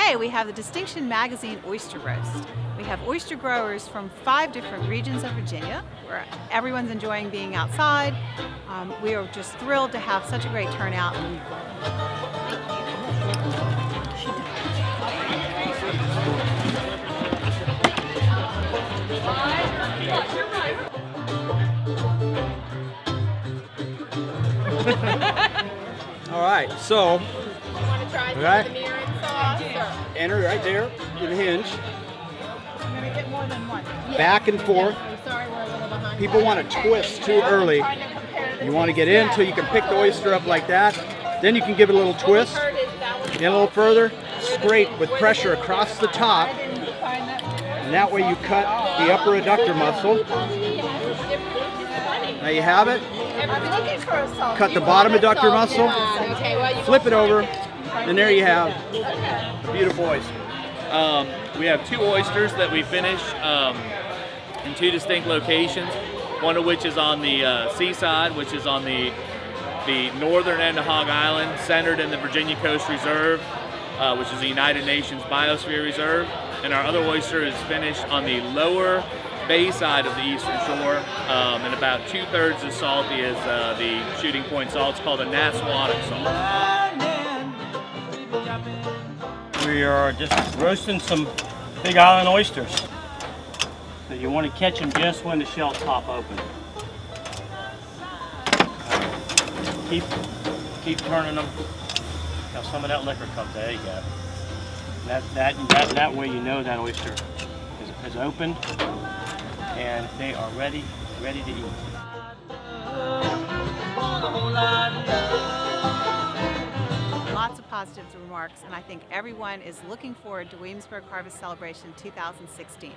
today we have the Distinction Magazine Oyster Roast. We have oyster growers from 5 different regions of Virginia, where everyone's enjoying being outside. We are just thrilled to have such a great turnout. All right, so You want to try right. the veneer and sauce? Or? enter right there in the hinge, I'm going to get more than one. back and forth. Sorry, we're a little behind. People want to twist too early. You want to get in until you can pick the oyster up like that. Then you can give it a little twist. In a little further, scrape with pressure across the top. And that way you cut the upper adductor muscle. Now you have it. Cut the bottom adductor muscle. Flip it over. And there you have beautiful oyster. We have 2 oysters that we finish in 2 distinct locations, one of which is on the seaside, which is on the northern end of Hog Island, centered in the Virginia Coast Reserve, which is the United Nations Biosphere Reserve. And our other oyster is finished on the lower bay side of the eastern shore, and about 2/3 as salty as the shooting point salt. It's called a Naswatic salt. We are just roasting some Big Island oysters. So you want to catch them just when the shells pop open. Keep turning them. Now some of that liquor comes. There you go. That way you know that oyster is open and they are ready to eat. Lots of positive remarks, and I think everyone is looking forward to Williamsburg Harvest Celebration 2016.